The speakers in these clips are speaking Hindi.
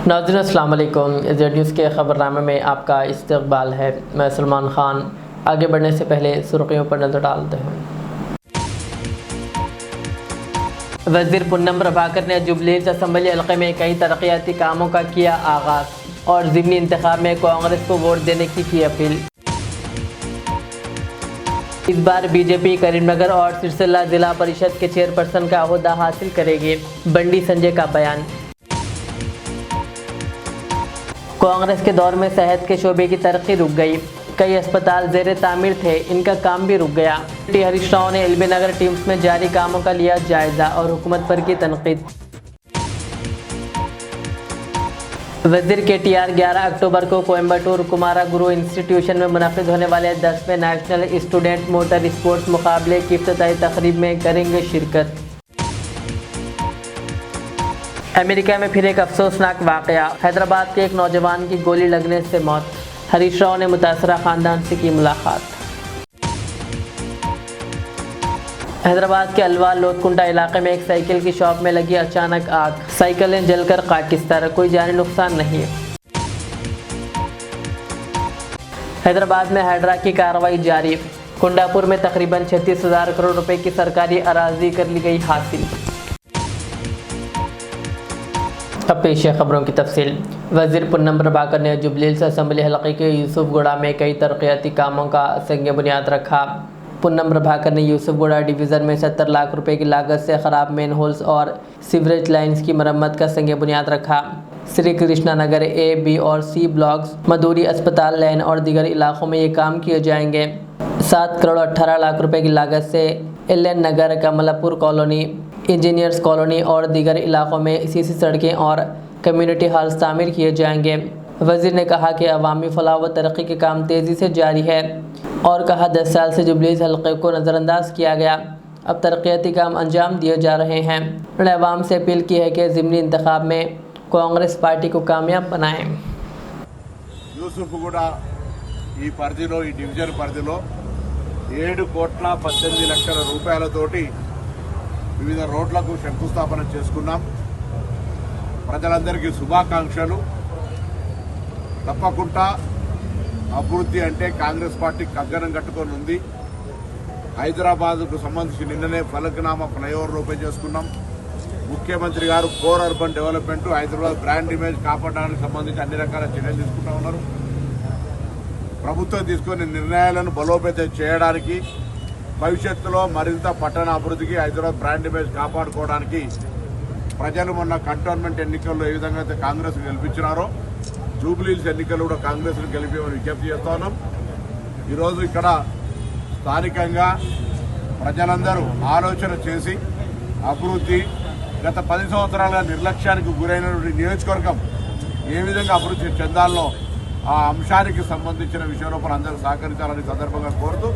नाज़रीन अस्सलाम वालेकुम। ज़ेड न्यूज़ के ख़बरनामे में आपका इस्तक़बाल है। मैं सलमान ख़ान। आगे बढ़ने से पहले सुर्ख़ियों पर नज़र डालते हैं। वज़ीर पुन्नम प्रभाकर ने जुबलीस असम्बली हल्के में कई तरक्याती कामों का किया आगाज़ और ज़िमनी इंतखाब में कांग्रेस को वोट देने की अपील। इस बार बीजेपी करीमनगर और सिरसिल्ला ज़िला परिषद के चेयरपर्सन का ओहदा हासिल करेगी, बंडी संजय का बयान। कांग्रेस के दौर में सेहत के शोबे की तरक्की रुक गई, कई अस्पताल ज़ेरे तामीर थे, इनका काम भी रुक गया। हरीश राव ने एलबी नगर टीम्स में जारी कामों का लिया जायजा और हुकूमत पर की तनकीद। वज़ीर KTR 11 अक्टूबर को कोयम्बटूर कुमारा गुरु इंस्टीट्यूशन में मुनक़िद होने वाले 10वें नेशनल स्टूडेंट मोटर स्पोर्ट्स मुकाबले की इफ्तिताई तक़रीब में करेंगे शिरकत। अमेरिका में फिर एक अफसोसनाक वाक़या, हैदराबाद के एक नौजवान की गोली लगने से मौत। हरीश राव ने मुतासरा ख़ानदान से की मुलाकात। हैदराबाद के अलवाल लोतकुंडा इलाके में एक साइकिल की शॉप में लगी अचानक आग, साइकिलें जलकर खाकिस्तार, कोई जानी नुकसान नहीं। हैदराबाद में हाइड्रा की कार्रवाई जारी, कुंडापुर में तकरीबन 36,000 करोड़ रुपए की सरकारी अराजी कर ली गई हासिल। अब पेश है खबरों की तफसील। वज़ीर पुन्नम प्रभाकर ने जुबलीस असम्बली हल्के के यूसुफगुड़ा में कई तरक्याती कामों का संग बुनियाद रखा। पुन्नम प्रभाकर ने यूसुफगुड़ा डिवीज़न में 70 लाख रुपए की लागत से ख़राब मेन होल्स और सीवरेज लाइन्स की मरम्मत का संग बुनियाद रखा। श्री कृष्णा नगर A, B और C ब्लॉक्स, मधुरी अस्पताल लैन और दीगर इलाकों में ये काम किए जाएंगे। 7 करोड़ 18 लाख रुपए की लागत से LN नगर, कमलापुर कॉलोनी, इंजीनियर्स कॉलोनी और दीगर इलाकों में सीसी सड़कें और कम्युनिटी हॉल्स तामीर किए जाएंगे। वज़ीर ने कहा कि अवामी फलाह व तरक्की के काम तेज़ी से जारी है और कहा 10 साल से जुबलीस हल्के को नज़रअंदाज किया गया, अब तरक्याती काम अंजाम दिए जा रहे हैं। उन्होंने अवाम से अपील की है कि ज़िमनी इंतखाब में कांग्रेस पार्टी को कामयाब बनाएं। యూసుఫ్గూడ ఈ పరిధిలో ఈ డివిజన్ పరిధిలో 7,18,00,000 రూపాయలతోటి వివిధ రోడ్లకు శంకుస్థాపన చేసుకున్నాం. ప్రజలందరికీ శుభాకాంక్షలు. తప్పకుండా అభివృద్ధి అంటే కాంగ్రెస్ పార్టీ కంకణం కట్టుకొని ఉంది. హైదరాబాద్కు సంబంధించి నిన్ననే ఫలక్నామా ఫ్లైఓవర్ ఓపెన్ చేసుకున్నాం. ముఖ్యమంత్రి గారు core urban development, Hyderabad brand image కాపాడడానికి సంబంధించి అన్ని రకాల చర్యలు తీసుకుంటా ఉన్నారు. ప్రభుత్వం తీసుకునే నిర్ణయాలను బలోపేతం చేయడానికి, భవిష్యత్తులో మరింత పట్టణ అభివృద్ధికి, హైదరాబాద్ బ్రాండ్ ఇమేజ్ కాపాడుకోవడానికి ప్రజలు మొన్న కంటోన్మెంట్ ఎన్నికల్లో ఏ విధంగా అయితే కాంగ్రెస్ గెలిపించినారో జూబ్లీహిల్స్ ఎన్నికలు కూడా కాంగ్రెస్ గెలిపేమని విజ్ఞప్తి చేస్తా ఉన్నాం. ఈరోజు ఇక్కడ స్థానికంగా ప్రజలందరూ ఆలోచన చేసి అభివృద్ధి, గత 10 సంవత్సరాలుగా నిర్లక్ష్యానికి గురైనటువంటి నియోజకవర్గం ఏ విధంగా అభివృద్ధి చెందాలో ఆ అంశానికి సంబంధించిన విషయంలో అందరూ సహకరించాలని సందర్భంగా కోరుతూ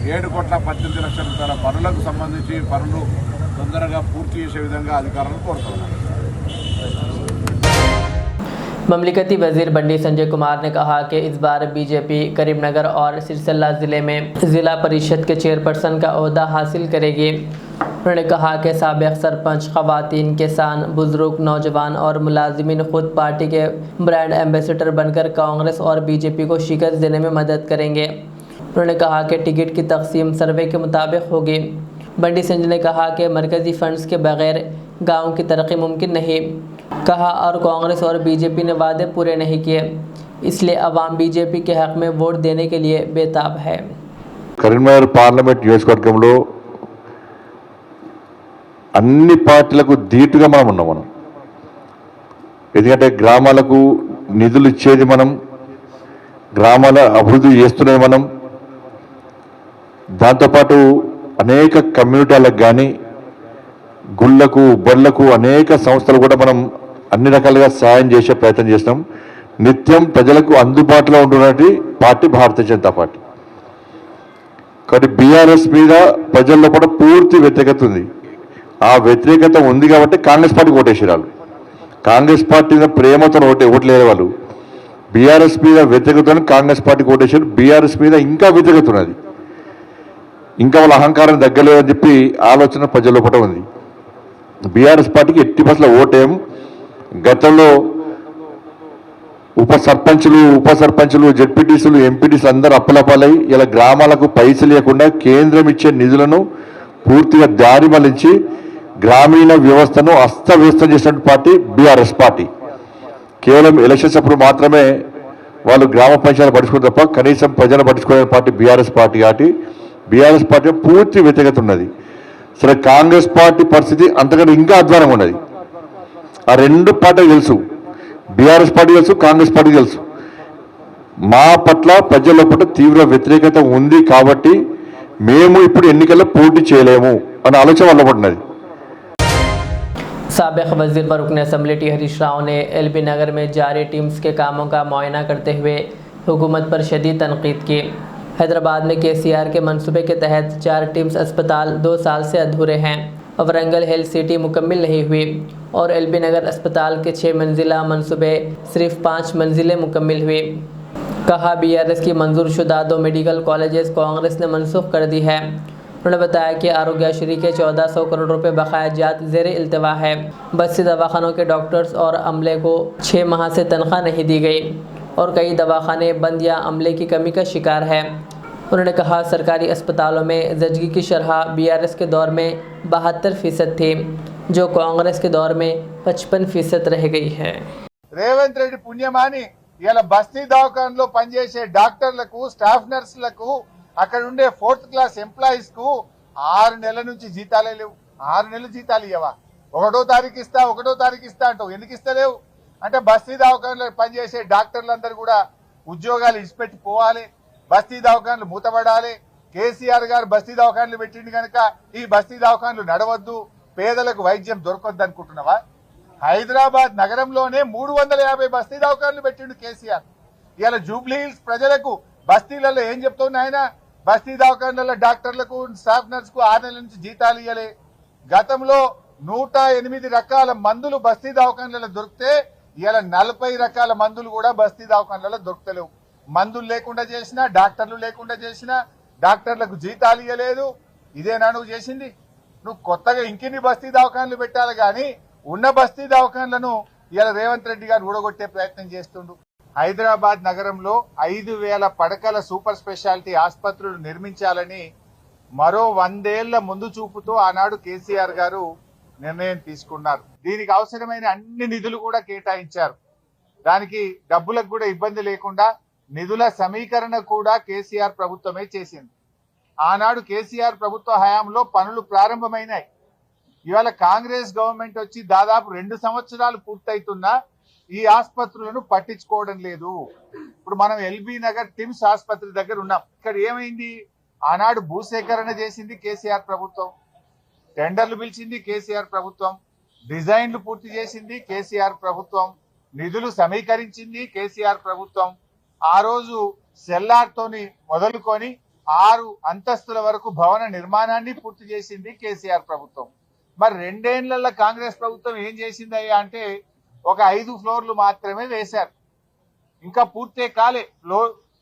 7,18,00,000 పనులకు సంబంధించి పనులు తొందరగా పూర్తి చేసే విధంగా అధికారులను కోరుతున్నారు. ममलिकती वज़ीर बंडी संजय कुमार ने कहा कि इस बार बीजेपी करीमनगर और सिरसिल्ला ज़िले में ज़िला परिषद के चेयरपर्सन का ओहदा हासिल करेगी। उन्होंने कहा कि साबिक़ सरपंच, ख़वातीन, किसान, बुज़ुर्ग, नौजवान और मुलाजिमीन ख़ुद पार्टी के ब्रांड एम्बेसडर बनकर कांग्रेस और बीजेपी को शिकस्त देने में मदद करेंगे। उन्होंने कहा कि टिकट की तकसीम सर्वे के मुताबिक होगी। बंडी संजय ने कहा कि मरकज़ी फ़ंड्स के बगैर गाँव की तरक्की मुमकिन नहीं, कहा और कांग्रेस और बीजेपी ने वादे पूरे नहीं किए, इसलिए अवाम बीजेपी के हक़ में वोट देने के लिए बेताब है। కరీంనగర్ పార్లమెంట్ నియోజకవర్గంలో అన్ని పార్టీలకు ధీటుగా మనం ఉన్నాం. ఎందుకంటే గ్రామాలకు నిధులు ఇచ్చేది మనం, గ్రామాల అభివృద్ధి చేస్తున్నది మనం. దాంతోపాటు అనేక కమ్యూనిటీలకు కానీ, గుళ్ళకు, బళ్ళకు, అనేక సంస్థలు కూడా మనం అన్ని రకాలుగా సహాయం చేసే ప్రయత్నం చేస్తాం. నిత్యం ప్రజలకు అందుబాటులో ఉంటున్నటువంటి పార్టీ భారతీయ జనతా పార్టీ. కాబట్టి బీఆర్ఎస్ మీద ప్రజల్లో కూడా పూర్తి వ్యతిరేకత ఉంది. ఆ వ్యతిరేకత ఉంది కాబట్టి కాంగ్రెస్ పార్టీకి ఓటేసారు. కాంగ్రెస్ పార్టీ మీద ప్రేమతో ఓట్లేరు వాళ్ళు. బీఆర్ఎస్ మీద వ్యతిరేకతను కాంగ్రెస్ పార్టీకి ఓటేసారు. బీఆర్ఎస్ మీద ఇంకా వ్యతిరేకత ఉన్నది. ఇంకా వాళ్ళ అహంకారం తగ్గలేదని చెప్పి ఆలోచన ప్రజల్లో కూడా ఉంది. బీఆర్ఎస్ పార్టీకి ఎట్టి బస్సులో ఓటేయం. గతంలో ఉప సర్పంచులు జెడ్పీటీసీలు ఎంపీటీసీలు అందరూ అప్పలపాలై ఇలా గ్రామాలకు పైసలు లేకుండా కేంద్రం ఇచ్చే నిధులను పూర్తిగా దారి మళ్లించి గ్రామీణ వ్యవస్థను అస్తవ్యస్తం చేసిన పార్టీ బీఆర్ఎస్ పార్టీ. కేవలం ఎలక్షన్స్ అప్పుడు మాత్రమే వాళ్ళు గ్రామ పంచాయతీలు పట్టించుకుని తప్ప కనీసం ప్రజలు పట్టించుకునే పార్టీ బీఆర్ఎస్ పార్టీ. కాబట్టి బీఆర్ఎస్ పార్టీ పూర్తి వ్యతిరేకత ఉన్నది. సరే, కాంగ్రెస్ పార్టీ పరిస్థితి అంతకంటే ఇంకా అధ్వానంగా ఉన్నది. ఆ రెండు పార్టీలు తెలుసు, బీఆర్ఎస్ పార్టీ తెలుసు, కాంగ్రెస్ పార్టీ తెలుసు. మా పట్ల ప్రజల పట్ల తీవ్ర వ్యతిరేకత ఉంది కాబట్టి మేము ఇప్పుడు ఎన్నికల్లో పోటీ చేయలేము అనే ఆలోచన వల్ల పడినది. साबिक़ वज़ीर व रुकन असम्बली टी हरीश राव ने एलबी नगर में जारी टीम्स के कामों का मुआयना करते हुए हुकूमत पर शदीद तनकीद की। हैदराबाद में केसीआर के मंसूबे के तहत 4 टीम्स अस्पताल 2 साल से अधूरे हैं और वरंगल हेल्थ सिटी मुकम्मिल नहीं हुई और एलबी नगर अस्पताल के 6 मंजिला मंसूबे सिर्फ 5 मंजिलें मुकम्मिल हुई। कहा, बीआरएस की मंजूर शुदा 2 मेडिकल कॉलेजेस कांग्रेस ने मनसूख कर दी है। उन्होंने बताया कि आरोग्यश्री के 1400 करोड़ रुपए बकाया जात ज़ेर इल्तवा है। बस्ती दवाखानों के डॉक्टर्स और अमले को 6 माह से तनख्वाह नहीं दी गई और कई दवाखाने बंद या अमले की कमी का शिकार है। उन्होंने कहा, सरकारी अस्पतालों में ज़चगी की शरह बीआरएस के दौर में 72% थी, जो कांग्रेस के दौर में 55% रह गई है। రేవంత్ రెడ్డి పుణ్యమాని ఇలా బస్తీ దవాఖానలో పనిచేసే డాక్టర్లకు, స్టాఫ్ నర్సులకు, అక్కడ ఉండే 4th క్లాస్ ఎంప్లాయీస్ కు 6 నెలల నుంచి జీతాలే లేవు. 6 నెలలు జీతాలు ఇవ్వవా? 1వ తారీఖు ఇస్తా అంటావు. ఎందుకు ఇస్తలేవు అంటే బస్తీ దవాఖానలో పనిచేసే డాక్టర్లందరూ కూడా ఉద్యోగాలు ఇచ్చిపెట్టి పోవాలి, బస్తీ దవాఖానలు మూతపడాలి. కేసీఆర్ గారు బస్తీ దవాఖానలు పెట్టింది కనుక ఈ బస్తీ దవాఖానలు నడవద్దు, పేదలకు వైద్యం దొరకొద్దు అనుకుంటున్నావా? హైదరాబాద్ నగరంలోనే 350 బస్తీ దవాఖానలు పెట్టిండు కేసీఆర్. ఇలా జూబ్లీ హిల్స్ ప్రజలకు బస్తీలలో ఏం చెప్తున్నా ఆయన? బస్తీ దవాఖానల డాక్టర్లకు, స్టాఫ్ నర్స్ కు 6 నెలల నుంచి జీతాలు ఇవ్వలే. గతంలో 108 రకాల మందులు బస్తీ దవాఖానలలో దొరికితే ఇలా 40 రకాల మందులు కూడా బస్తీ దవాఖానలలో దొరకలేవు. మందులు లేకుండా చేసినా, డాక్టర్లు లేకుండా చేసినా, డాక్టర్లకు జీతాలు ఇవ్వలేదు. ఇదేనా నువ్వు చేసింది? నువ్వు కొత్తగా ఇంకిన్ని బస్తీ దవాఖానలు పెట్టాలి కానీ ఉన్న బస్తీ దవాఖానలను ఇలా రేవంత్ రెడ్డి గారు ఊడగొట్టే ప్రయత్నం చేస్తుండు. హైదరాబాద్ నగరంలో 5000 పడకల సూపర్ స్పెషాలిటీ ఆసుపత్రులు నిర్మించాలని మరో 100 ఏళ్ల ముందు చూపుతో ఆనాడు కేసీఆర్ గారు నిర్ణయం తీసుకున్నారు. దీనికి అవసరమైన అన్ని నిధులు కూడా కేటాయించారు. దానికి డబ్బులకు కూడా ఇబ్బంది లేకుండా నిధుల సమీకరణ కూడా కేసీఆర్ ప్రభుత్వమే చేసింది. ఆనాడు కేసీఆర్ ప్రభుత్వ హయాంలో పనులు ప్రారంభమైనాయి. ఇవాళ కాంగ్రెస్ గవర్నమెంట్ వచ్చి దాదాపు 2 సంవత్సరాలు పూర్తయితున్నా ఈ ఆసుపత్రులను పట్టించుకోవడం లేదు. ఇప్పుడు మనం ఎల్బీ నగర్ టిమ్స్ ఆసుపత్రి దగ్గర ఉన్నాం. ఇక్కడ ఏమైంది? ఆనాడు భూసేకరణ చేసింది కేసీఆర్ ప్రభుత్వం, టెండర్లు పిలిచింది కేసీఆర్ ప్రభుత్వం, డిజైన్లు పూర్తి చేసింది కేసీఆర్ ప్రభుత్వం, నిధులు సమీకరించింది కేసీఆర్ ప్రభుత్వం. ఆ రోజు సెల్లార్తోని మొదలుకొని 6 అంతస్తుల వరకు భవన నిర్మాణాన్ని పూర్తి చేసింది కేసీఆర్ ప్రభుత్వం. మరి 2 ఏళ్లలో కాంగ్రెస్ ప్రభుత్వం ఏం చేసిందయ్యా అంటే ఒక 5 ఫ్లోర్లు మాత్రమే వేశారు. ఇంకా పూర్తే కాలే.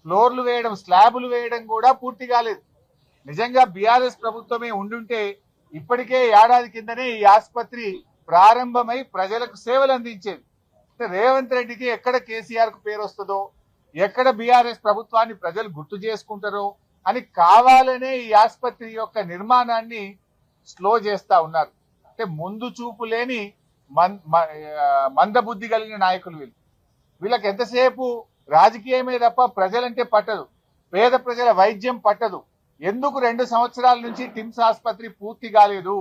ఫ్లోర్లు వేయడం, స్లాబులు వేయడం కూడా పూర్తి కాలేదు. నిజంగా బీఆర్ఎస్ ప్రభుత్వమే ఉండుంటే ఇప్పటికే ఏడాది కిందనే ఈ ఆసుపత్రి ప్రారంభమై ప్రజలకు సేవలు అందించేది. రేవంత్ రెడ్డికి ఎక్కడ కేసీఆర్ కు పేరు వస్తుందో, ఎక్కడ బీఆర్ఎస్ ప్రభుత్వాన్ని ప్రజలు గుర్తు చేసుకుంటారో అని కావాలనే ఈ ఆసుపత్రి యొక్క నిర్మాణాన్ని స్లో చేస్తా ఉన్నారు. అంటే ముందు చూపు లేని మందబుద్ధి కలిగిన నాయకులు వీళ్ళకి ఎంతసేపు రాజకీయమే తప్ప ప్రజలంటే పట్టదు, పేద ప్రజల వైద్యం పట్టదు. ఎందుకు 2 సంవత్సరాల నుంచి టిమ్స్ ఆసుపత్రి పూర్తి కాలేదు,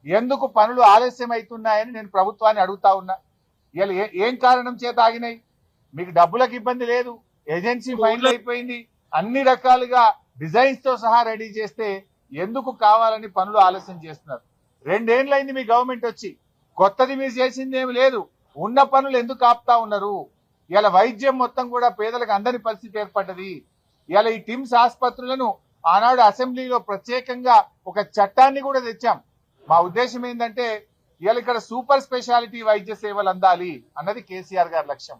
ఎందుకు పనులు ఆలస్యం అవుతున్నాయని నేను ప్రభుత్వాన్ని అడుగుతా ఉన్నా. ఇలా ఏం కారణం చేత ఆగినాయి? మీకు డబ్బులకు ఇబ్బంది లేదు, ఏజెన్సీ ఫైనల్ అయిపోయింది, అన్ని రకాలుగా డిజైన్స్ తో సహా రెడీ చేస్తే ఎందుకు కావాలని పనులు ఆలస్యం చేస్తున్నారు? 2 ఏళ్ళైంది మీ గవర్నమెంట్ వచ్చి, కొత్తది మీరు చేసింది ఏమి లేదు. ఉన్న పనులు ఎందుకు ఆపుతా ఉన్నారు? ఇలా వైద్యం మొత్తం కూడా పేదలకు అందని పరిస్థితి ఏర్పడ్డది. ఇలా ఈ టిమ్స్ ఆసుపత్రులను ఆనాడు అసెంబ్లీలో ప్రత్యేకంగా ఒక చట్టాన్ని కూడా తెచ్చాం. మా ఉద్దేశం ఏంటంటే ఇలా ఇక్కడ సూపర్ స్పెషాలిటీ వైద్య సేవలు అందాలి అన్నది కేసీఆర్ గారి లక్ష్యం.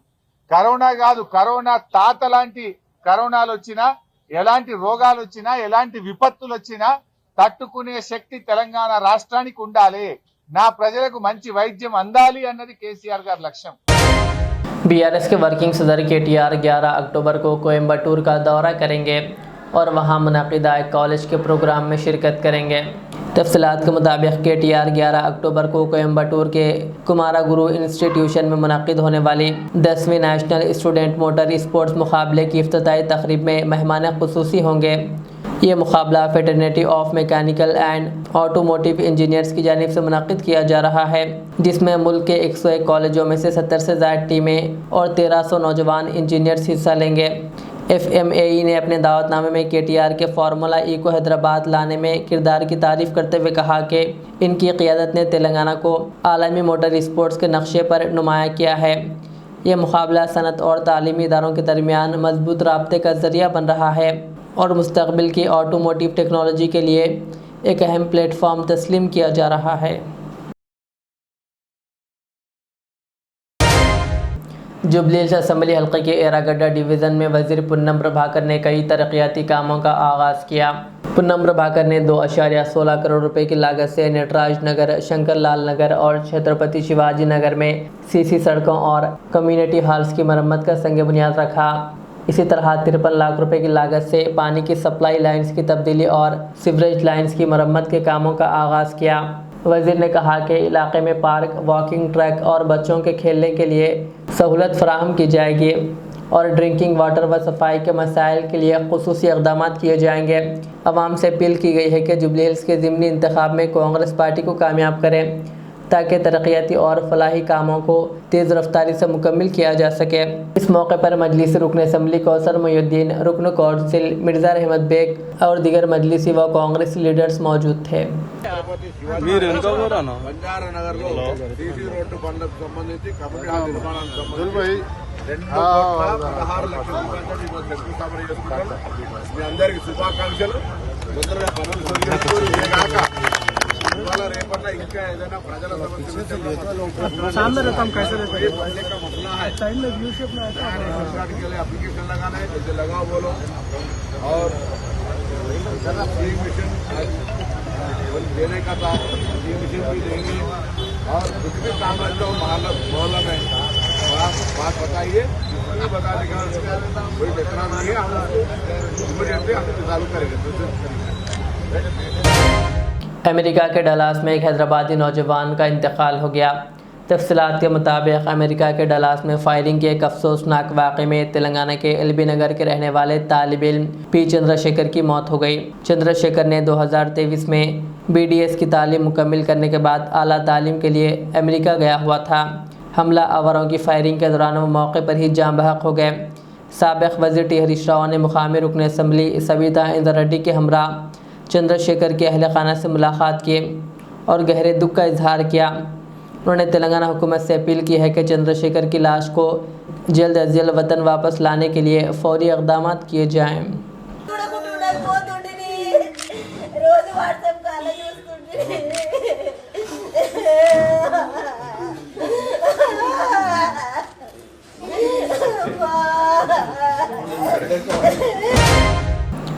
కరోనా కాదు, కరోనా తాత లాంటి కరోనాలు వచ్చినా, ఎలాంటి రోగాలు వచ్చినా, ఎలాంటి విపత్తులు వచ్చినా తట్టుకునే శక్తి తెలంగాణ రాష్ట్రానికి ఉండాలి. నా ప్రజలకు మంచి వైద్యం అందాలి అన్నది కేసీఆర్ గారి లక్ష్యం. बीआरएस के वर्किंग सदर केटीआर 11 अक्टूबर को कोयम्बटूर का दौरा करेंगे और वहां मुनक़िदा एक कॉलेज के प्रोग्राम में शिरकत करेंगे। तफसीलात के मुताबिक केटीआर 11 अक्टूबर को कोयम्बटूर के कुमारागुरु इंस्टीट्यूशन में मुनक़िद होने वाली 10वीं नेशनल स्टूडेंट मोटर स्पोर्ट्स मुकाबले की इफ्तिताई तकरीब में मेहमान खुसूसी होंगे। ये मुकाबला fraternity of mechanical and automotive engineers की जानिब से मुनक़िद किया जा रहा है, जिसमें मुल्क के 101 कॉलेजों में से 70 से ज़ायद टीमें और 1300 नौजवान इंजीनियर्स हिस्सा लेंगे। FMAE ने अपने दावतनामे में KTR के फार्मूला E को हैदराबाद लाने में किरदार की तारीफ़ करते हुए कहा कि इनकी क़ियादत ने तेलंगाना को आलमी मोटर स्पोर्ट्स के नक्शे पर नुमाया किया है। ये मुकाबला सनत और तालीमी इदारों के दरमियान मजबूत राब्ते का ज़रिया बन रहा है और मुस्तक़बिल की ऑटोमोटिव टेक्नोलॉजी के लिए एक अहम प्लेटफॉर्म तस्लीम किया जा रहा है। जुबलीहिल्स असम्बली हल्के के एरागड्डा डिवीज़न में वज़ीर पुन्नम प्रभाकर ने कई तरक्याती कामों का आगाज़ किया। पुन्नम प्रभाकर ने 2.16 करोड़ रुपए की लागत से नटराज नगर, शंकर लाल नगर और छत्रपति शिवाजी नगर में सीसी सड़कों और कम्युनिटी हॉल्स की मरम्मत का संग बुनियाद रखा। इसी तरह 53 लाख रुपए की लागत से पानी की सप्लाई लाइन्स की तब्दीली और सीवरेज लाइन्स की मरम्मत के कामों का आगाज़ किया। वज़ीर ने कहा कि इलाके में पार्क, वॉकिंग ट्रैक और बच्चों के खेलने के लिए सहूलत फराहम की जाएगी और ड्रिंकिंग वाटर व सफाई के मसाइल के लिए खुसूसी इक़दाम किए जाएंगे। अवाम से अपील की गई है कि जुबलीहिल्स के ज़िमनी इंतखाब में कांग्रेस पार्टी को कामयाब करें ताकि तरक्याती और फलाही कामों को तेज़ रफ्तारी से मुकम्मल किया जा सके। इस मौके पर मजलिस रुकन असम्बली कौसर मोहिउद्दीन, रुकन कौंसिल मिर्ज़ा रहमत बेग और दीगर मजलिसी व कांग्रेस लीडर्स मौजूद थे। బంజారానగర్లో సీసీ రోడ్డు పనులకు సంబంధించి కమిటీ హాల్ నిర్మాణానికి సంబంధించి 2.16 లక్షల రూపాయలతో ఈరోజు శంకుస్థాపన చేసుకున్నాం. మీ అందరికీ శుభాకాంక్షలు. తొందరగా పనులు సులువు కాక ఇవాళ రేపట్ల ఇంకా ఏదైనా ప్రజల సమస్యలు एप्लीकेशन लगाना है, जैसे लगाओ बोलो और मिशन देने का था, ये मिशन भी देंगे और कुछ भी काम रहता हो मोहल्ला में बात बताइए, बताने का कोई बेतरा नहीं है, हम चालू करेंगे। अमेरिका के डलास में एक हैदराबादी नौजवान का इंतकाल हो गया। तफसीलात के मुताबिक अमेरिका के डलास में फायरिंग के एक अफसोसनाक वाक़े में तेलंगाना के एलबी नगर के रहने वाले तालिब इल्म पी चंद्रशेखर की मौत हो गई। चंद्रशेखर ने 2023 में BDS की तालीम मुकम्मल करने के बाद आला तालीम के लिए अमेरिका गया हुआ था। हमला आवरों की फायरिंग के दौरान वो मौके पर ही जाँ बहक हो गए। साबिक़ वज़ीर टी हरीश राव ने मुक़ामी रुकन असम्बली सविता इंद्र रेड्डी के हमरा चंद्रशेखर के अहल खाना से मुलाकात की और गहरे दुख का इजहार किया। उन्होंने तेलंगाना हुकूमत से अपील की है कि चंद्रशेखर की लाश को जल्द अज जल्द वतन वापस लाने के लिए फौरी इक़दाम किए जाएँ।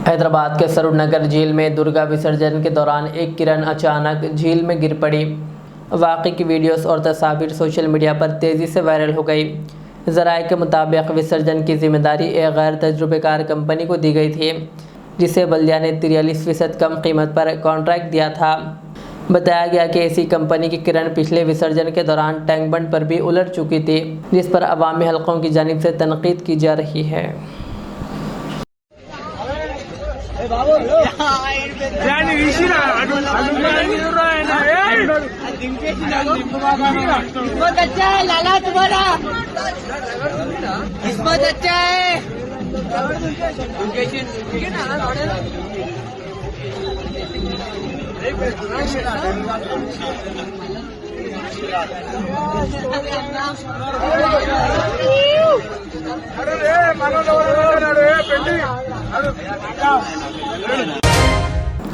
हैदराबाद के सरूरनगर झील में दुर्गा विसर्जन के दौरान एक किरण अचानक झील में गिर पड़ी। वाक़े की वीडियोस और तस्वीर सोशल मीडिया पर तेज़ी से वायरल हो गई। ज़राए के मुताबिक विसर्जन की जिम्मेदारी एक गैर तजुर्बेकार कंपनी को दी गई थी, जिसे बल्दिया ने 43% कम कीमत पर कॉन्ट्रैक्ट दिया था। बताया गया कि ऐसी कंपनी की किरण पिछले विसर्जन के दौरान टैंक बंड पर भी उलट चुकी थी, जिस पर अवामी हलकों की जानिब से तनकीद की जा रही है। बहुत अच्छा है लाला, तुम्हारा किस्मत अच्छा है।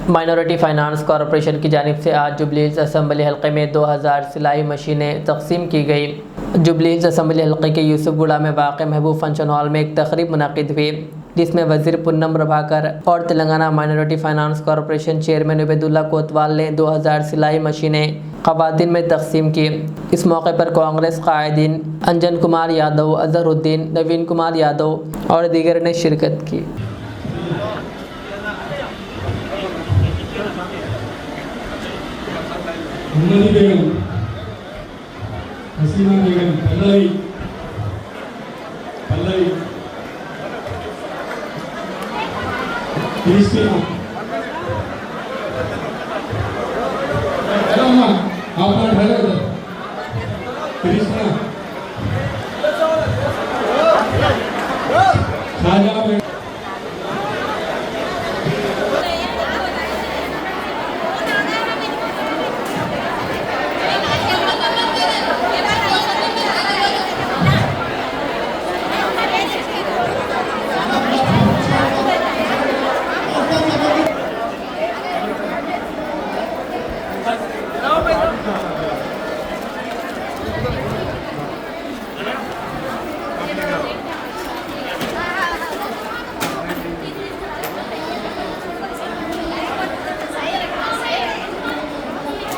माइनॉरिटी फाइनेंस कॉरपोरेशन की जानिब से आज जुबलीहिल्स असम्बली हल्के में 2000 सिलाई मशीनें तकसीम की गई। जुबलीहिल्स असम्बली हल्के के यूसुफगुड़ा में वाक़ महबूब फंक्शन हॉल में एक तकरीब मुनक़िद हुई, जिसमें वजीर पुन्नम प्रभाकर और Telangana minority finance corporation chairman Ubaidullah कोतवाल ने 2000 सिलाई मशीनें खवातीन में तकसीम की। इस मौके पर कांग्रेस कायदीन अंजन कुमार यादव, अजहरुद्दीन, नवीन कुमार यादव और दीगर ने शिरकत की। हसीना बेगम, पल्लवी, क्रिस्टीना, आप क्रिस्टीना, शाहजहां बेगम,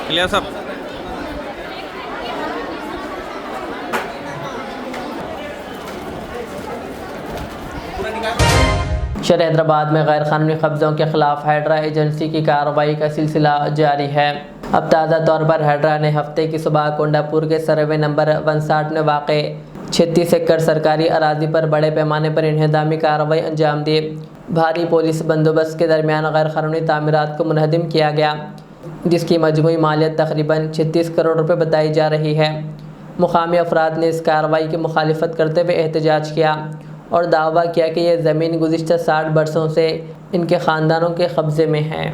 क्लियर सब। शहर हैदराबाद में गैर कानूनी कब्ज़ों के खिलाफ हैड्रा एजेंसी की कार्रवाई का सिलसिला जारी है। अब ताज़ा तौर पर हैड्रा ने हफ्ते की सुबह कोंडापुर के सर्वे नंबर 59 में वाक़े 36 एकड़ सरकारी अराजी पर बड़े पैमाने पर इन्हदामी कार्रवाई अंजाम दी। भारी पुलिस बंदोबस्त के दरमियान गैर कानूनी तामीरात को मुनहदिम किया गया, जिसकी मजमूई मालियत तकरीबन 36 करोड़ रुपए बताई जा रही है। मुकामी अफराद ने इस कार्रवाई की मुखालिफत करते हुए एहतजाज किया और दावा किया कि यह ज़मीन गुज़िश्ता 60 बरसों से इनके ख़ानदानों के कब्ज़े में है।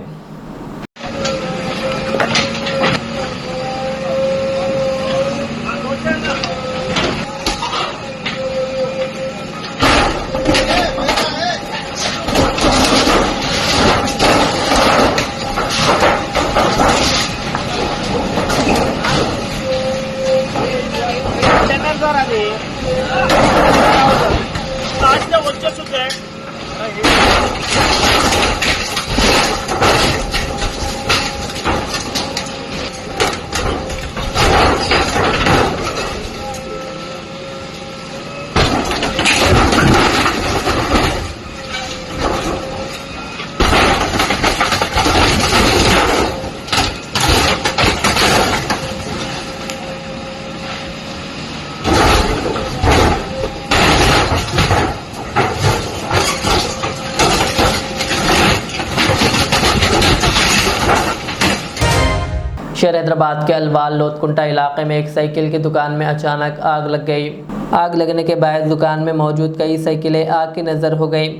शहर हैदराबाद के अलवाल लोतकुंटा इलाके में एक साइकिल की दुकान में अचानक आग लग गई। आग लगने के बाद दुकान में मौजूद कई साइकिलें आग की नज़र हो गई।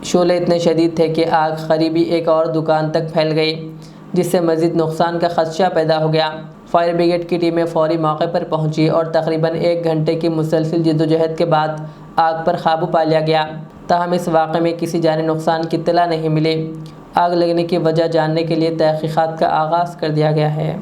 शोले इतने शदीद थे कि आग करीबी एक और दुकान तक फैल गई, जिससे मज़ीद नुकसान का खदशा पैदा हो गया। फायर ब्रिगेड की टीमें फौरी मौके पर पहुंची और तकरीबन 1 घंटे की मुसलसिल जद्दोजहद के बाद आग पर काबू पा लिया गया। ताहम इस वाक़े में किसी जानी नुकसान की इत्तला नहीं मिली। आग लगने की वजह जानने के लिए तहक़ीक़ात का आगाज़ कर दिया गया है।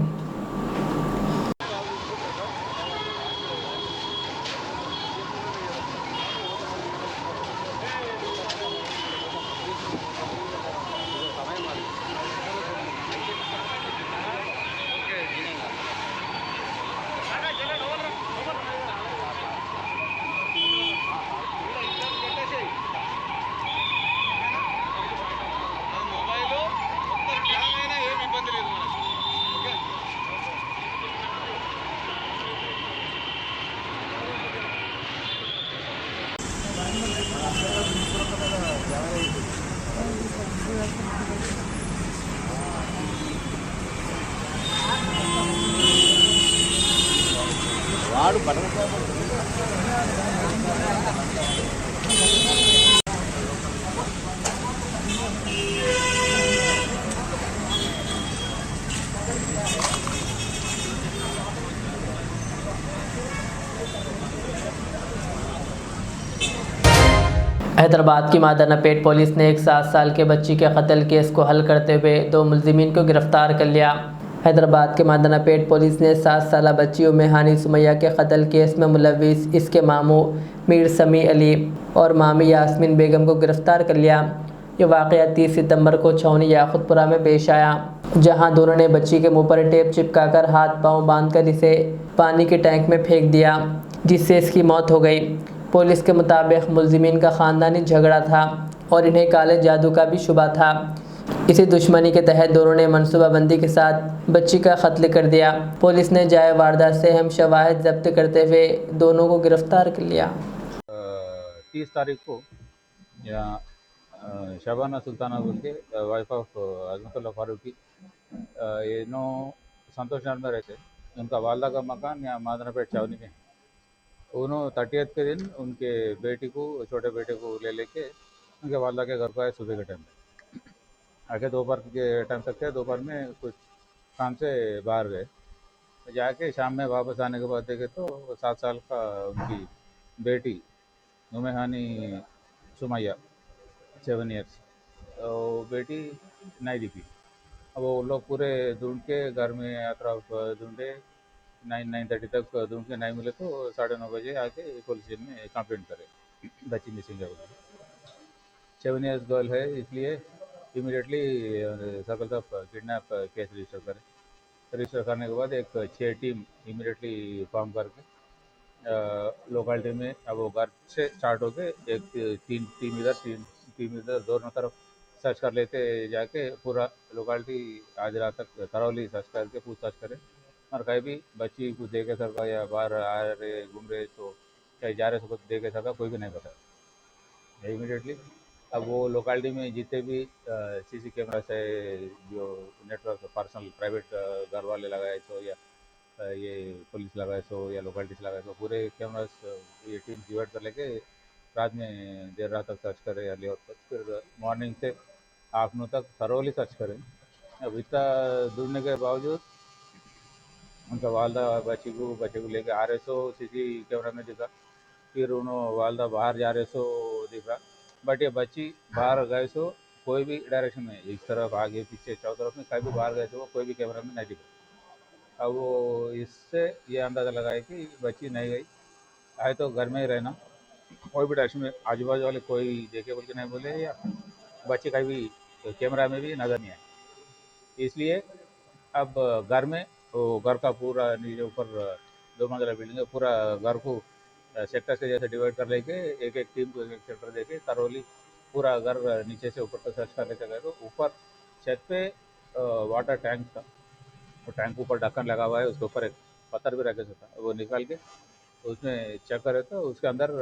हैदराबाद की मादनापेट पुलिस ने एक 7 साल के बच्ची के कत्ल केस को हल करते हुए 2 मुलजिमीन को गिरफ्तार कर लिया। हैदराबाद के मादनापेट पुलिस ने 7 साल बच्ची उम्मे हानी सुमैया के कत्ल केस में मुलविस इसके मामू मीर समी अली और मामी यास्मीन बेगम को गिरफ्तार कर लिया। ये वाक़या 30 सितंबर को छावनी याकुतपुरा में पेश आया, जहां दोनों ने बच्ची के मुंह पर टेप चिपकाकर हाथ पांव बांधकर इसे पानी के टैंक में फेंक दिया, जिससे इसकी मौत हो गई। पुलिस के मुताबिक मुलजिमीन का ख़ानदानी झगड़ा था और इन्हें काले जादू का भी शुबा था। इसी दुश्मनी के तहत दोनों ने मनसूबाबंदी के साथ बच्ची का कत्ल कर दिया। पुलिस ने जाए वारदात से अहम शवाहिद जब्त करते हुए दोनों को गिरफ्तार कर लिया। 30 तारीख को यहाँ शबाना सुल्ताना बोल के वाइफ ऑफ अजमतुल्ला फारूकी ये नो संतोष नगर में रहते। उनका वालदा का मकान यहाँ मादनापेट छावनी में है। उन्होंने 30th के दिन उनके बेटी को, छोटे बेटे को लेके उनके वालदा के घर को आए सुबह के टाइम में। आगे दोपहर के टाइम तक थे। दोपहर में कुछ काम से बाहर गए, जाके शाम में वापस आने के बाद देखे तो 7 साल का उनकी बेटी नुमेहानी सुमैया 7 years तो बेटी नहीं दिखी। अब वो लोग पूरे ढूंढ के घर में अतराफ ढूंढे, 9:30 तक ढूंढ के नहीं मिले तो 9:30 बजे आके पुलिस स्टेशन में कंप्लेंट करे बच्ची मिसिंग है बोल। 7 years गर्ल है, इसलिए immediately circle of kidnap case register करें। रजिस्टर करने के बाद एक 6 टीम इमीडिएटली फॉर्म करके लोकेलिटी में, अब वो घर से स्टार्ट होके एक टीम इधर दोनों तरफ सर्च कर लेते, जाके पूरा लोकेलिटी आज रात तक थरोली सर्च करके पूछताछ करें और कहीं भी बच्ची कुछ देखे सका या बाहर आ रहे घूम रहे तो चाहे जा रहे कुछ देखे सका, कोई भी नहीं पता इमीडिएटली। अब वो लोकेलिटी में जितने भी सीसी कैमरा है, जो नेटवर्क पर्सनल प्राइवेट घर वाले लगाए सो या ये पुलिस लगाए सो या लोकेलिटी से लगाए सो, पूरे कैमरास ये टीम डिवाइड कर लेके रात में देर रात तक सर्च करें अर्ली आवर तक, फिर मॉर्निंग से आफ्टरनून तक थरोली सर्च करें। अब इतना ढूंढने के बावजूद उनका वालदा बच्चे को लेके आ रहे सो सीसी कैमरा में दिखा। फिर उन्होंने वालदा बाहर जा रहे सो दिखा, बट ये बच्ची बाहर गए सो कोई भी डायरेक्शन में, इस तरफ आगे पीछे चारों तरफ में कहीं भी बाहर गए सो कोई भी कैमरा में नहीं दिखा। अब वो इससे ये अंदाज़ा लगाए कि बच्ची नहीं गई, आए तो घर में ही रहना, कोई भी डायरेक्शन में आजू बाजू वाले कोई देखे बोल के नहीं बोले या बच्ची कहीं भी कैमरा में भी नज़र नहीं आए। इसलिए अब घर में वो घर का पूरा नीचे ऊपर 2 मंजिला बिल्डिंग है, पूरा घर को सेक्टर से जैसे डिवाइड कर लेके एक एक टीम को एक सेक्टर देके थरोली पूरा घर नीचे से ऊपर तक सर्च कर लेते गए। तो ऊपर छत पे वाटर टैंक था, वो टैंक ऊपर ढक्कन लगा हुआ है, उसके ऊपर एक पत्थर भी रखे था, वो निकाल के उसमें चेक करे तो उसके अंदर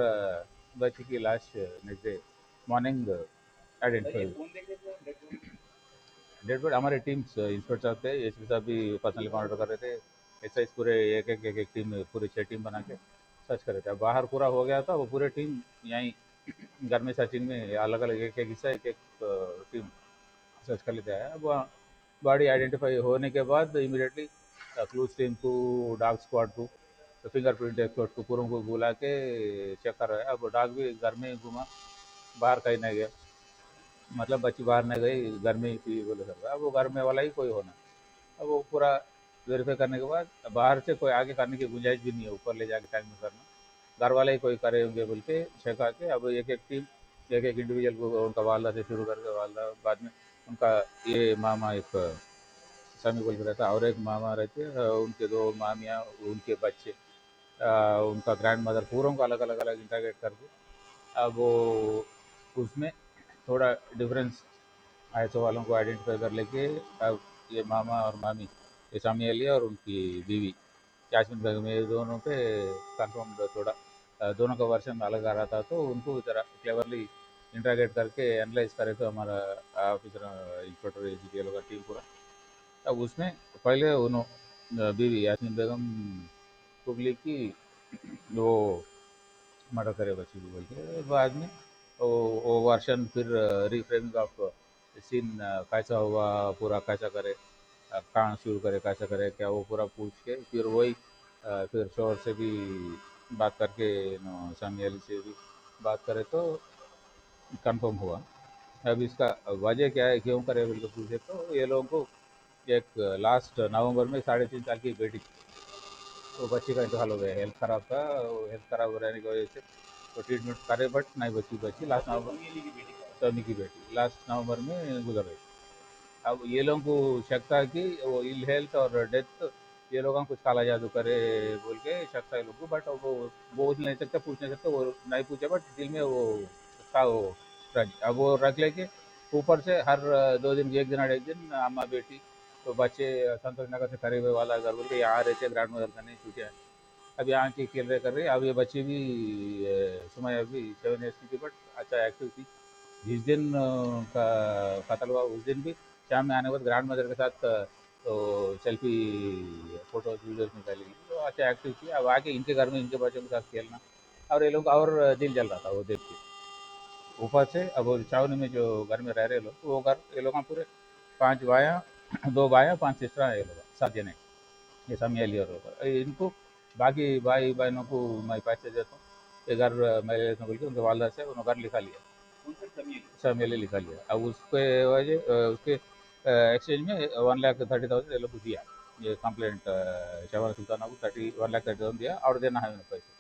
बच्ची की लाश नेक्स्ट डे मॉर्निंग आइडेंटिफाई। डेट बट हमारे टीम्स इंस्पेक्टर साहब थे, एसपी साहब भी पर्सनली मॉनिटर कर रहे थे, एसआईस पूरे एक टीम पूरी 6 टीम बना के सर्च कर रहे थे। अब बाहर पूरा हो गया था, वो पूरे टीम यहीं घर में सर्चिंग में अलग अलग एक एक हिस्सा एक एक टीम सर्च कर लेते हैं। अब बॉडी आइडेंटिफाई होने के बाद इमीडिएटली क्लूज टीम को, डॉग स्क्वाड को, तो फिंगरप्रिंट एक्सपर्ट को पूरों को बुला के चेक कर रहे हैं। अब डॉग भी घर में ही घूमा, बाहर कहीं नहीं गया, मतलब बच्ची बाहर नहीं गई, घर में ही थी बोले सकता। अब वो घर में वाला ही कोई होना। अब वो पूरा वेरीफाई करने के बाद बाहर से कोई आगे करने की गुंजाइश भी नहीं है, ऊपर ले जाके टैंक में करना, घर वाले ही कोई करे होंगे बोल के चेक आके अब एक एक टीम एक एक इंडिविजुअल को उनका वालदा से शुरू करके वालदा, बाद में उनका ये मामा एक समी बोल के रहता और एक मामा रहते हैं, उनके 2 मामियाँ, उनके बच्चे, उनका ग्रैंड मदर, पूरों को अलग अलग अलग इंटरगेट करके अब वो उसमें थोड़ा डिफरेंस आयसो वालों को आइडेंटिफाई कर लेके अब ये मामा और मामी, ये सामी अली और उनकी बीवी यास्मीन बेगम, ये दोनों पे कंफर्म थोड़ा दोनों का वर्षन अलग आ रहा था, तो उनको जरा क्लेवरली इंटरगेट करके एनालाइज करे तो हमारा ऑफिसर इंस्पेक्टर एजीपी लोग का टीम पूरा। अब उसमें पहले उन्होंने बीवी यास्मीन बेगम को बोली कि वो मर्डर करे बच्ची को बोल के, बाद में वो वर्षन फिर रिफ्रेमिंग ऑफ सीन कैसा हुआ, पूरा कैसा करे, कहाँ शुरू करे, कैसा करे, क्या वो पूरा पूछ के फिर वही फिर शोहर से भी बात करके सामी अली से भी बात करे तो कंफर्म हुआ। अब इसका वजह क्या है, क्यों करे बोल के पूछे तो ये लोगों को एक लास्ट नवंबर में 3.5 साल की बेटी थी, तो बच्ची का इंतकाल हो गया। हेल्थ ख़राब था, हेल्थ ख़राब रहने की वजह से तो ट्रीटमेंट करे बट नहीं बची लास्ट नवंबर समी की बेटी लास्ट नवंबर में गुजर गई। अब ये लोगों को शक था कि वो इल हेल्थ और डेथ ये लोग कुछ काला जादू करे बोल के शक था ये लोग को, बट वो बोल नहीं सकते, पूछ नहीं सकते, वो नहीं पूछे, बट दिल में वो था वो अब वो रख लेके ऊपर से हर 2 दिन एक दिन अम्मा बेटी तो बच्चे संतोष नगर से करीब वाला घर बोल के यहाँ रहते ग्रैंड मदर करने छुट्टियाँ अब यहाँ की खेल रहे कर रही। अब ये बच्ची भी सुमैया भी 7 ईयर्स की थी, बट अच्छा एक्टिव थी। जिस दिन का कत्ल हुआ उस दिन भी शाम में आने के बाद ग्रैंड मदर के साथ तो सेल्फी फोटोज वीडियोज निकाली, तो अच्छा एक्टिव थी। अब आके इनके घर में इनके बच्चों के साथ खेलना और ये लोग और दिल जल रहा था वो देख के। ऊपर से अब वो चावनी में जो घर में रह रहे लोग वो घर ये लोग पूरे 5 भाइयाँ 2 भाइयाँ 5 सिस्टर हैं, ये लोग 7 जने ये सब लिया और इनको बाकी भाई बहनों को मैं पैसे देता हूँ, ये घर मैं ले लेता हूँ बोल के उनके वालदा से उन्होंने घर लिखा लिया, समेली लिखा लिया। अब उसके वजह उसके एक्सचेंज में 1,30,000 ये लोग को दिया। ये कंप्लेंट शबाना सुल्ताना को 1,30,000 दिया और देना है उन्हें पैसे।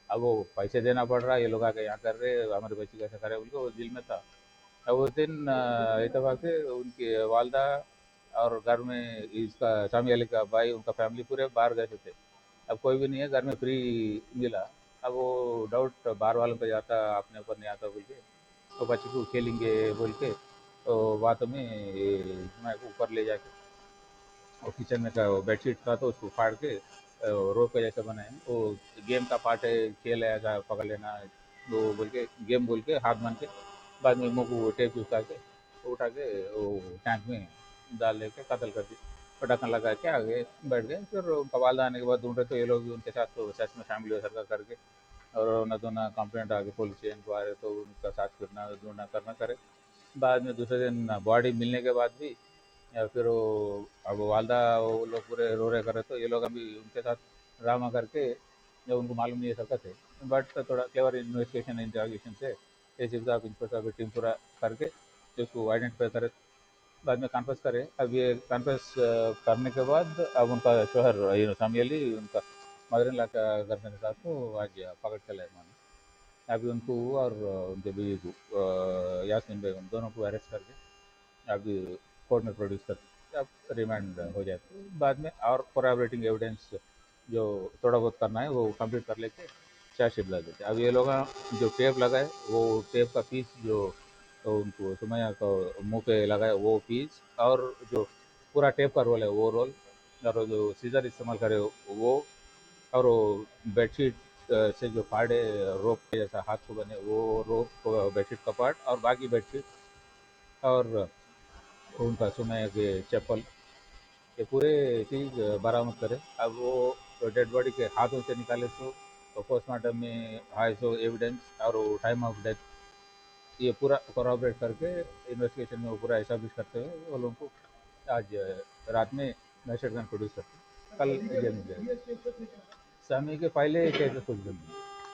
अब वो पैसे देना पड़ रहा है, ये लोग आके यहाँ कर रहे हमारे बच्ची कैसे करे बोल के वो दिल में था। अब उस दिन इतफाक से उनकी वालदा और घर में इसका सामी अली का भाई उनका फैमिली पूरे बाहर गए थे। अब कोई भी नहीं है, घर में फ्री मिला। अब वो डाउट बाहर वालों पे जाता, अपने ऊपर नहीं आता बोल के तो बच्चे को खेलेंगे बोल के तो बात में मैं ऊपर ले जाके और किचन में का बेडशीट था तो उसको फाड़ के रोप के जैसा बनाए। वो गेम का पार्ट है, खेल है, ऐसा पकड़ लेना वो बोल के गेम बोल के हाथ बांध के बाद में मुँह को टेप उठा के वो टैंक में डाल लेके कत्ल कर दी। तो ढक्कन लगा के आगे बैठ गए। फिर उनका वालदा आने के बाद ढूंढ रहे तो ये लोग भी उनके साथ तो सच में शामिल हुए सरकार करके और न तो ना कंप्लेंट आगे पुलिस स्टेशन को आ रहे तो उनका साथ फिरना ढूंढना करना करे। बाद में दूसरे दिन बॉडी मिलने के बाद भी या फिर वो अब वालदा वो लोग पूरे रो रहे करे तो ये लोग अभी उनके साथ ड्रामा करके जब उनको मालूम नहीं है सकते थे, बट थोड़ा क्लेवर इन्वेस्टिगेशन इंटरोगेशन से एसीपी साहब इंस्पेक्टर साहब टीम पूरा करके उसको आइडेंटिफाई करे, बाद में कन्फेस करे। अब ये कन्फेस करने के बाद अब उनका शोहर सामी अली उनका मदर इन लॉ का गर्लफ्रेंड के साथ को आज पकड़ के लाए मानो। अभी उनको और उनके बीवी को यास्मीन बेगम दोनों को अरेस्ट करके अभी कोर्ट में प्रोड्यूस करके अब रिमांड हो जाते। बाद में और कोराबरेटिंग एविडेंस जो थोड़ा बहुत करना है वो कंप्लीट कर लेके चार्जशीट लगा देते। अब ये लोग जो टेप लगाए वो टेप का पीस जो तो उनको सुमैया को मुंह पे लगाए वो पीस और जो पूरा टेप का रोल है वो रोल और जो सीजर इस्तेमाल करे वो और वो बेडशीट से जो फाड़े रोप के जैसा हाथ को बने वो रोप बेडशीट का पार्ट और बाकी बेडशीट और उनका सुमैया के चप्पल ये पूरे चीज़ बरामद करे। अब वो डेड बॉडी के हाथों से निकाले तो पोस्टमार्टम में हाई सो एविडेंस और टाइम ऑफ डेथ ये पूरा कोराबरेट करके इन्वेस्टिगेशन में वो पूरा एस्टैब्लिश करते हुए वो लोगों को आज रात में दहशत गन प्रोड्यूस करते कल जेल में जाएगा। सामी के पहले केसेस कुछ दिन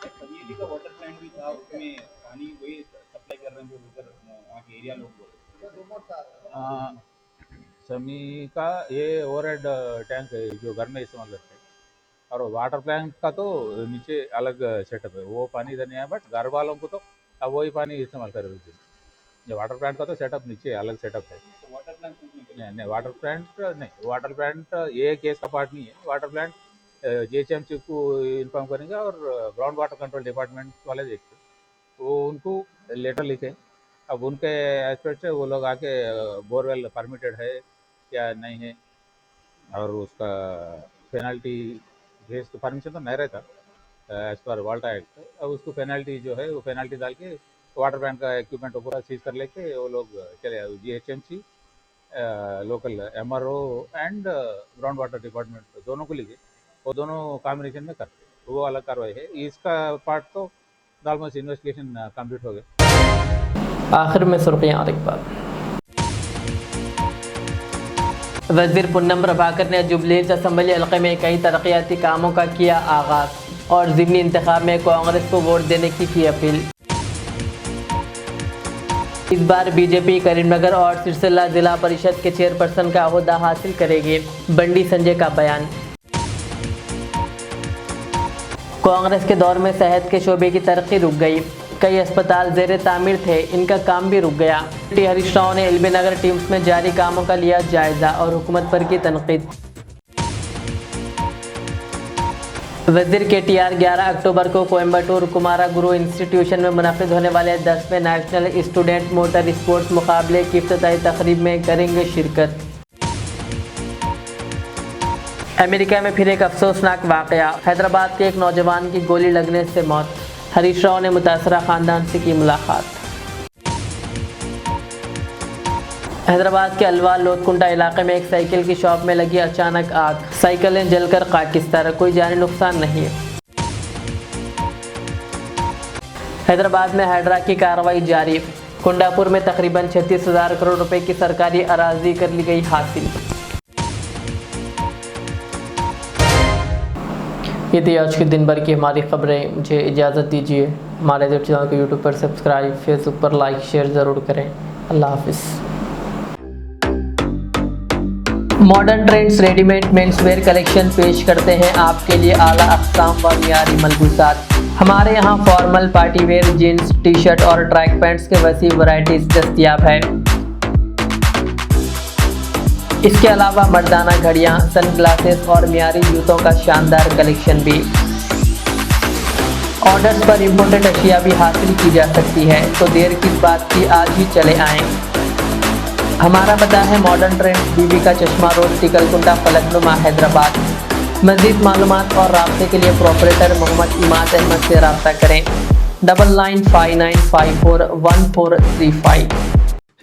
वाटर प्लांट भी था, उसमें पानी वही सप्लाई कर रहे हैं उधर वहाँ के एरिया लोग बोल समी का ये ओवरहेड टैंक है जो घर में इस्तेमाल करते हैं और वाटर प्लांट का तो नीचे अलग सेटअप है, वो पानी इधर नहीं है, बट घर वालों को तो अब वही पानी इस्तेमाल कर रहे हैं। ये वाटर प्लांट का तो सेटअप नीचे अलग सेटअप है। वाटर प्लांट नहीं वाटर प्लांट ये केस का पार्ट नहीं है। वाटर प्लांट JHMC को इन्फॉर्म करेंगे और ग्राउंड वाटर कंट्रोल डिपार्टमेंट वाले देखते वो उनको लेटर लिखे। अब उनके एस्पेक्ट से वो लोग आके बोरवेल परमिटेड है या नहीं है और उसका पेनल्टी भेज तो परमिशन तो नहीं रहता एज पर वाल्टा एक्ट। अब उसको पेनल्टी जो है वो पेनल्टी डाल के वाटर प्लांट का इक्विपमेंट पूरा सीज कर लेके वो लोग चले JHMC local MRO and ground water department दोनों को लिखे वो दोनों कॉम्बिनेशन में करते वो अलग कार्रवाई है। इसका पार्ट तो ऑलमोस्ट इन्वेस्टिगेशन कंप्लीट हो गया। आखिर में सुर्खियां एक बार। वज़ीर पुन्नम प्रभाकर ने जुबलीस असम्बली हल्के में कई तरक्याती कामों का किया आगाज़ और ज़िमनी इंतखाब में कांग्रेस को वोट देने की अपील। इस बार बीजेपी करीमनगर और सिरसिला जिला परिषद के चेयरपर्सन का ओहदा हासिल करेगी। बंडी संजय का बयान। कांग्रेस के दौर में सेहत के शोबे की तरक्की रुक गई। कई अस्पताल ज़ेरे तामीर थे, इनका काम भी रुक गया। हरीश राव ने एलबी नगर टीम्स में जारी कामों का लिया जायजा और हुकूमत पर की तनकीद। वज़ीर KTR 11 अक्टूबर को कोयम्बटूर कुमारा गुरु इंस्टीट्यूशन में मुनक़िद होने वाले 10वें नेशनल स्टूडेंट मोटर स्पोर्ट्स मुकाबले की इफ्तिताही तकरीब में करेंगे शिरकत। अमेरिका में फिर एक अफसोसनाक वाक़या। हैदराबाद के एक नौजवान की गोली लगने से मौत। हरीश राव ने मुतासरा ख़ानदान से की मुलाकात। हैदराबाद के अलवाल लोतकुंडा इलाके में एक साइकिल की शॉप में लगी अचानक आग। साइकिलें जलकर खाकिस्तार, कोई जानी नुकसान नहीं। हैदराबाद में हाइड्रा की कार्रवाई जारी। कुंडापुर में तकरीबन 36,000 करोड़ रुपए की सरकारी अराजी कर ली गई हासिल। ये थी आज के दिन भर की हमारी खबरें। मुझे इजाज़त दीजिए। हमारे चैनल को यूट्यूब पर सब्सक्राइब, फेसबुक पर लाइक शेयर ज़रूर करें। अल्लाह हाफिज़। Modern trends readymade menswear collection पेश करते हैं आपके लिए आला अक़साम व मियारी मलबूसात। हमारे यहाँ formal party wear jeans, T shirt और ट्रैक पैंट्स के वसी वैरायटीज़ दस्तयाब है। इसके अलावा मर्दाना घड़ियाँ, सन ग्लासेस और मियारी जूतों का शानदार कलेक्शन भी। ऑर्डर्स पर इम्पोर्टेड अशिया भी हासिल की जा सकती है, तो देर किस बात की, आज ही चले आएँ। हमारा पता है मॉडर्न ट्रेंड्स, बीबी का चश्मा रोड, टिकलकुंडा, फलकनुमा, हैदराबाद। मज़ीद मालूमात और राब्ते के लिए प्रोपरेटर मोहम्मद इमाद अहमद से रब्ता करें। 9959541435।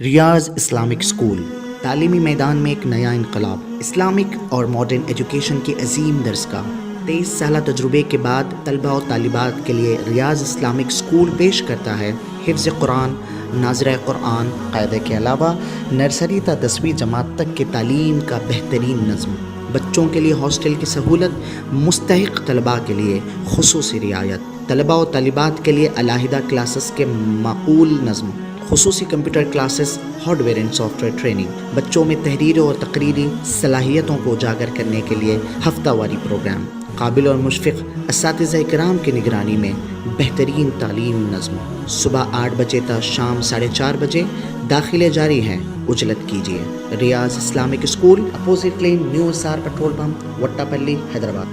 रियाज इस्लामिक स्कूल तालीमी मैदान में एक नया इनकलाब। इस्लामिक और मॉडर्न एजुकेशन की अजीम दरसगाह। 23 साल तजुर्बे के बाद तलबा और तालिबात के लिए रियाज इस्लामिक स्कूल पेश करता है हिफ्ज़ कुरान, नाज़िर कुरान क़ायदे के अलावा नर्सरी ता 10वीं जमात तक के तालीम का बेहतरीन नज़्म। बच्चों के लिए हॉस्टल की सहूलत, मुस्तहिक़ तलबा के लिए खुसूसी रियायत, तलबा और तालिबात के लिए अलहदा क्लासेस के माकूल नज़्म, खुसूसी computer classes, hardware and software training. बच्चों में तहरीरी और तकरीरी सलाहियतों को उजागर करने के लिए हफ्तावारी प्रोग्राम। काबिल और मुशफ़िक़ असातिज़ा इकराम की निगरानी में बेहतरीन तालीम नज़्म। सुबह 8 बजे तक शाम 4:30 बजे दाखिले जारी हैं, उजलत कीजिए। Riyaz Islamic school, opposite lane, new SR petrol pump, Vattepally, Hyderabad.